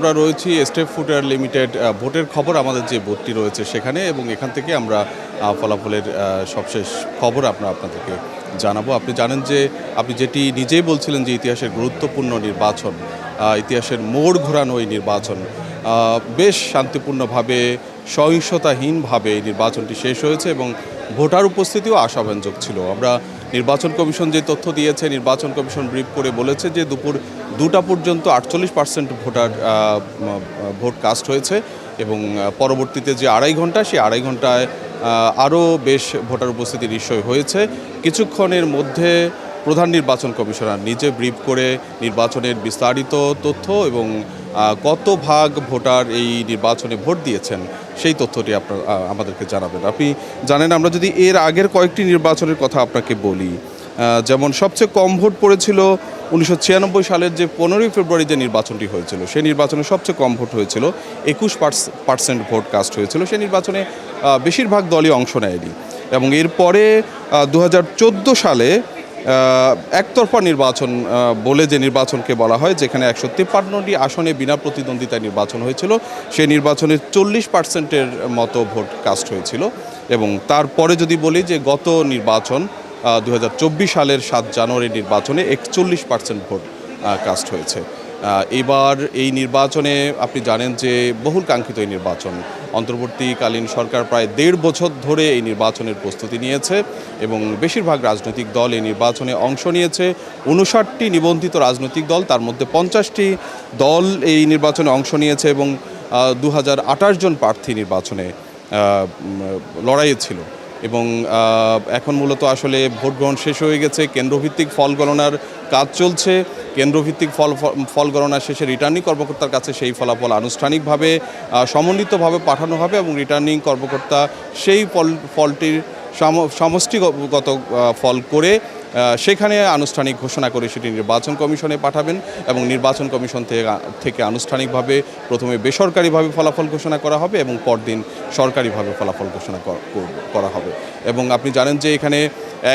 আমরা রয়েছি step ফুডওয়্যার limited ভোটের খবর আমাদের যে বোর্ডটি রয়েছে সেখানে, এবং এখান থেকে আমরা ফলাফলের সবশেষ খবর আপনাদেরকে জানাবো। আপনি জানেন যে আপনি যেটি নিজেই বলছিলেন যে ইতিহাসের গুরুত্বপূর্ণ নির্বাচন, ইতিহাসের মোড় ঘোরানো এই নির্বাচন বেশ শান্তিপূর্ণভাবে সহিংসতাহীনভাবে এই নির্বাচনটি শেষ হয়েছে এবং ভোটার উপস্থিতিও আশাব্যঞ্জক ছিল। আমরা নির্বাচন কমিশন যে তথ্য দিয়েছে, নির্বাচন কমিশন ব্রিফ করে বলেছে যে দুপুর 2টা পর্যন্ত 48% ভোট কাস্ট হয়েছে এবং পরবর্তীতে যে 2.5 ঘন্টা, সেই 2.5 ঘন্টায় আরও বেশ ভোটার উপস্থিতি নিশ্চয় হয়েছে। কিছুক্ষণের মধ্যে প্রধান নির্বাচন কমিশনার নিজে ব্রিফ করে নির্বাচনের বিস্তারিত তথ্য এবং কত ভাগ ভোটার এই নির্বাচনে ভোট দিয়েছেন সেই তথ্যটি আমাদেরকে জানাবেন। আপনি জানেন, আমরা যদি এর আগের কয়েকটি নির্বাচনের কথা আপনাকে বলি, যেমন সবচেয়ে কম ভোট পড়েছিল 1996 সালের যে 15ই ফেব্রুয়ারি যে নির্বাচনটি হয়েছিল, সেই নির্বাচনে সবচেয়ে কম ভোট হয়েছিল, 21% ভোট কাস্ট হয়েছিল। সেই নির্বাচনে বেশিরভাগ দলই অংশ নেয়নি। এবং এরপরে 2014 সালে একতরফা নির্বাচন বলে যে নির্বাচনকে বলা হয়, যেখানে 153টি আসনে বিনা প্রতিদ্বন্দ্বিতায় নির্বাচন হয়েছিল, সেই নির্বাচনে 40%-এর মতো ভোট কাস্ট হয়েছিল। এবং তারপরে যদি বলি যে গত নির্বাচন 2024 সালের 7 জানুয়ারি নির্বাচনে 41% ভোট কাস্ট হয়েছে। এবার এই নির্বাচনে আপনি জানেন যে বহুল কাঙ্ক্ষিত এই নির্বাচন, অন্তর্বর্তীকালীন সরকার প্রায় 1.5 বছর ধরে এই নির্বাচনের প্রস্তুতি নিয়েছে এবং বেশিরভাগ রাজনৈতিক দল এই নির্বাচনে অংশ নিয়েছে। 59টি নিবন্ধিত রাজনৈতিক দল, তার মধ্যে 50টি দল এই নির্বাচনে অংশ নিয়েছে এবং 2028 জন প্রার্থী নির্বাচনে লড়াইয়ে ছিল। এবং এখন মূলত আসলে ভোট গ্রহণ শেষ হয়ে গেছে, কেন্দ্রভিত্তিক ফল গণনার কাজ চলছে। কেন্দ্রভিত্তিক ফল গণনা শেষে রিটার্নিং কর্মকর্তার কাছে সেই ফলাফল আনুষ্ঠানিকভাবে সমন্বিতভাবে পাঠানো হবে এবং রিটার্নিং কর্মকর্তা সেই ফলটির সমষ্টিগত ফল করে সেখানে আনুষ্ঠানিক ঘোষণা করে সেটি নির্বাচন কমিশনে পাঠাবেন এবং নির্বাচন কমিশন থেকে আনুষ্ঠানিকভাবে প্রথমে বেসরকারিভাবে ফলাফল ঘোষণা করা হবে এবং পরদিন সরকারিভাবে ফলাফল ঘোষণা করা হবে। এবং আপনি জানেন যে এখানে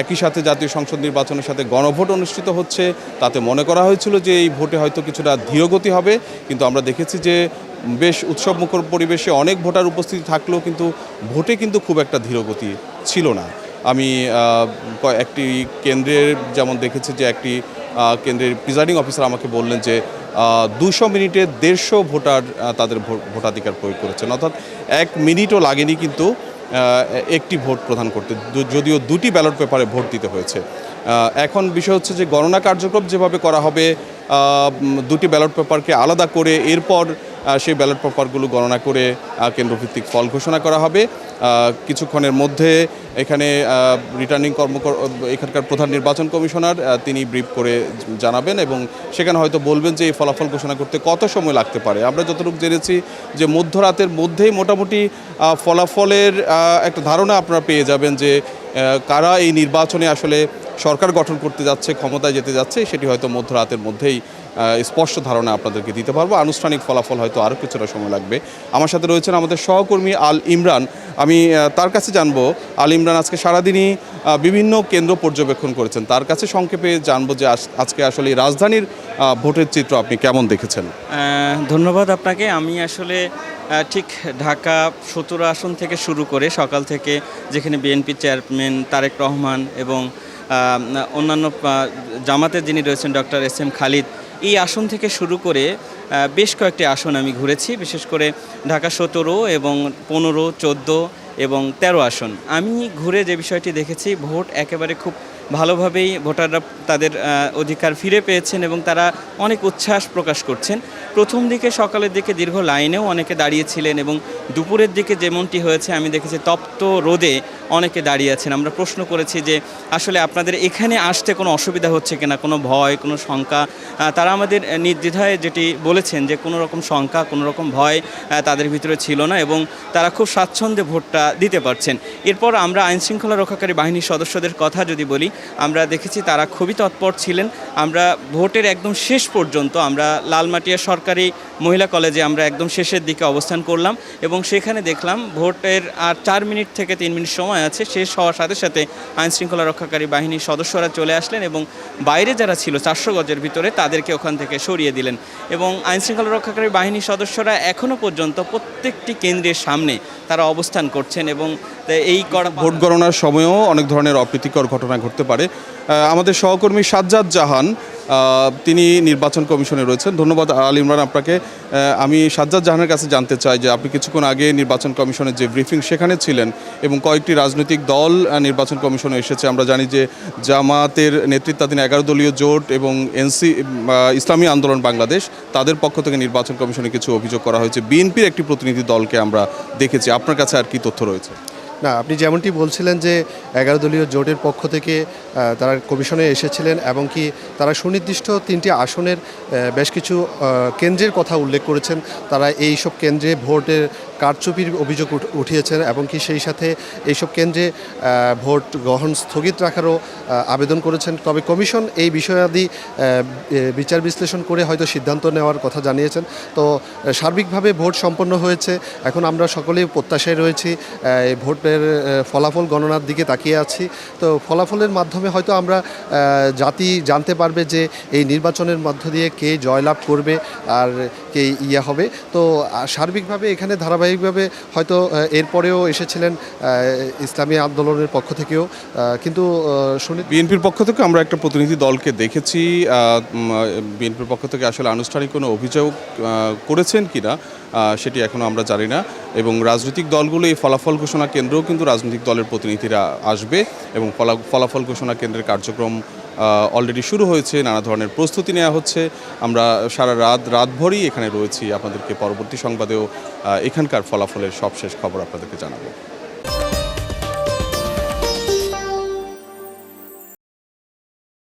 একই সাথে জাতীয় সংসদ নির্বাচনের সাথে গণভোট অনুষ্ঠিত হচ্ছে। তাতে মনে করা হয়েছিল যে এই ভোটে হয়তো কিছুটা ধীরগতি হবে, কিন্তু আমরা দেখেছি যে বেশ উৎসবমুখর পরিবেশে অনেক ভোটার উপস্থিতি থাকলেও কিন্তু ভোটে কিন্তু খুব একটা ধীরগতি ছিল না। আমি একটি কেন্দ্রের যেমন দেখেছি যে একটি কেন্দ্রের প্রিজাইডিং অফিসার আমাকে বললেন যে 200 মিনিটে 150 ভোটার তাদের ভোটাধিকার প্রয়োগ করেছেন, অর্থাৎ 1 মিনিটও লাগেনি কিন্তু একটি ভোট প্রদান করতে, যদিও 2টি ব্যালট পেপারে ভোট দিতে হয়েছে। এখন বিষয় হচ্ছে যে গণনা কার্যক্রম যেভাবে করা হবে, 2টি ব্যালট পেপারকে আলাদা করে এরপর সেই ব্যালট পেপারগুলো গণনা করে কেন্দ্রভিত্তিক ফল ঘোষণা করা হবে। কিছুক্ষণের মধ্যে এখানে রিটার্নিং এখানকার প্রধান নির্বাচন কমিশনার তিনি ব্রিফ করে জানাবেন এবং সেখানে হয়তো বলবেন যে এই ফলাফল ঘোষণা করতে কত সময় লাগতে পারে। আমরা যতটুকু জেনেছি যে মধ্যরাতের মধ্যেই মোটামুটি ফলাফলের একটা ধারণা আপনারা পেয়ে যাবেন যে কারা এই নির্বাচনে আসলে সরকার গঠন করতে যাচ্ছে, ক্ষমতায় যেতে যাচ্ছে, সেটি হয়তো মধ্যরাতের মধ্যেই স্পষ্ট ধারণা আপনাদেরকে দিতে পারবো। আনুষ্ঠানিক ফলাফল হয়তো আরও কিছুটা সময় লাগবে। আমার সাথে রয়েছেন আমাদের সহকর্মী আল ইমরান, আমি তার কাছে জানবো। আল ইমরান আজকে সারাদিনই বিভিন্ন কেন্দ্র পর্যবেক্ষণ করেছেন, তার কাছে সংক্ষেপে জানবো যে আজকে আসলে রাজধানীর ভোটের চিত্র আপনি কেমন দেখেছেন। ধন্যবাদ আপনাকে। আমি আসলে ঠিক ঢাকা 17 আসন থেকে শুরু করে সকাল থেকে, যেখানে বিএনপি চেয়ারম্যান তারেক রহমান এবং অন্যান্য জামাতের যিনি রয়েছেন ডক্টর এস.এম. খালিদ, এই আসন থেকে শুরু করে বেশ কয়েকটি আসন আমি ঘুরেছি, বিশেষ করে ঢাকা 17 এবং 15, 14 এবং 13 আসন। আমি ঘুরে যে বিষয়টি দেখেছি, ভোট একেবারে খুব ভালোভাবেই ভোটাররা তাদের অধিকার ফিরে পেয়েছেন এবং তারা অনেক উচ্ছ্বাস প্রকাশ করছেন। প্রথম দিকে সকালের দিকে দীর্ঘ লাইনেও অনেকে দাঁড়িয়েছিলেন এবং দুপুরের দিকে যেমনটি হয়েছে আমি দেখেছি তপ্ত রোদে অনেকে দাঁড়িয়ে আছেন। আমরা প্রশ্ন করেছি যে আসলে আপনাদের এখানে আসতে কোনো অসুবিধা হচ্ছে কিনা, কোনো ভয়, কোনো শঙ্কা। তারা আমাদের নির্দ্বিধায় যেটি বলেছেন যে কোনো রকম শঙ্কা, কোনো রকম ভয় তাদের ভিতরে ছিল না এবং তারা খুব স্বাচ্ছন্দ্যে ভোটটা দিতে পারছেন। এরপর আমরা আইনশৃঙ্খলা রক্ষাকারী বাহিনীর সদস্যদের কথা যদি বলি, আমরা দেখেছি তারা খুবই তৎপর ছিলেন। আমরা ভোটের একদম শেষ পর্যন্ত আমরা লালমাটিয়া সরকারি সরকারি মহিলা কলেজে আমরা একদম শেষের দিকে অবস্থান করলাম এবং সেখানে দেখলাম ভোটের আর 4 মিনিট থেকে 3 মিনিট সময় আছে, শেষ হওয়ার সাথে সাথে আইনশৃঙ্খলা রক্ষাকারী বাহিনীর সদস্যরা চলে আসলেন এবং বাইরে যারা ছিল 400 গজের ভিতরে তাদেরকে ওখান থেকে সরিয়ে দিলেন এবং আইনশৃঙ্খলা রক্ষাকারী বাহিনীর সদস্যরা এখনও পর্যন্ত প্রত্যেকটি কেন্দ্রের সামনে তারা অবস্থান করছেন এবং এই ভোট গণনার সময়ও অনেক ধরনের অপ্রীতিকর ঘটনা ঘটতে পারে। আমাদের সহকর্মী সাজ্জাদ জাহান তিনি নির্বাচন কমিশনে রয়েছেন। ধন্যবাদ আল ইমরান আপনাকে। আমি সাজ্জাদ জাহানের কাছে জানতে চাই যে আপনি কিছুক্ষণ আগে নির্বাচন কমিশনের যে ব্রিফিং সেখানে ছিলেন এবং কয়েকটি রাজনৈতিক দল নির্বাচন কমিশনে এসেছে। আমরা জানি যে জামাতের নেতৃত্বাধীন 11 দলীয় জোট এবং ইসলামী আন্দোলন বাংলাদেশ তাদের পক্ষ থেকে নির্বাচন কমিশনে কিছু অভিযোগ করা হয়েছে। বিএনপির একটি প্রতিনিধি দলকে আমরা দেখেছি। আপনার কাছে আর কি তথ্য রয়েছে? না, আপনি যেমনটি বলছিলেন যে 11 দলীয় জোটের পক্ষ থেকে তারা কমিশনে এসেছিলেন এবং কি তারা সুনির্দিষ্ট 3টি আসনের বেশ কিছু কেন্দ্রের কথা উল্লেখ করেছেন। তারা এইসব কেন্দ্রে ভোটের কারচুপির অভিযোগ উঠিয়েছেন এবং কি সেই সাথে এইসব কেন্দ্রে ভোট গ্রহণ স্থগিত রাখারও আবেদন করেছেন। তবে কমিশন এই বিষয়াদি বিচার বিশ্লেষণ করে হয়তো সিদ্ধান্ত নেওয়ার কথা জানিয়েছেন। তো সার্বিকভাবে ভোট সম্পন্ন হয়েছে। এখন আমরা সকলেই প্রত্যাশায় রয়েছি, ভোটের ফলাফল গণনার দিকে তাকিয়ে আছি। তো ফলাফলের মাধ্যমে হয়তো আমরা জাতি জানতে পারবে যে এই নির্বাচনের মধ্য দিয়ে কে জয়লাভ করবে আর কে হবে। তো সার্বিকভাবে এখানে ধারাবাহিকভাবে হয়তো এরপরেও এসেছিলেন ইসলামী আন্দোলনের পক্ষ থেকেও, কিন্তু বিএনপির পক্ষ থেকে আমরা একটা প্রতিনিধি দলকে দেখেছি। বিএনপির পক্ষ থেকে আসলে আনুষ্ঠানিক কোনো অভিযোগ করেছেন কিনা সেটি এখনও আমরা জানি না। এবং রাজনৈতিক দলগুলো এই ফলাফল ঘোষণা কেন্দ্রেও কিন্তু রাজনৈতিক দলের প্রতিনিধিরা আসবে এবং ফলাফল ঘোষণা কেন্দ্রের কার্যক্রম অলরেডি শুরু হয়েছে। নানা ধরনের প্রস্তুতি নেওয়া হচ্ছে। আমরা সারা রাতভরই এখানে রয়েছি। আপনাদেরকে পরবর্তী সংবাদেও এখানকার ফলাফলের সবশেষ খবর আপনাদেরকে জানাবো।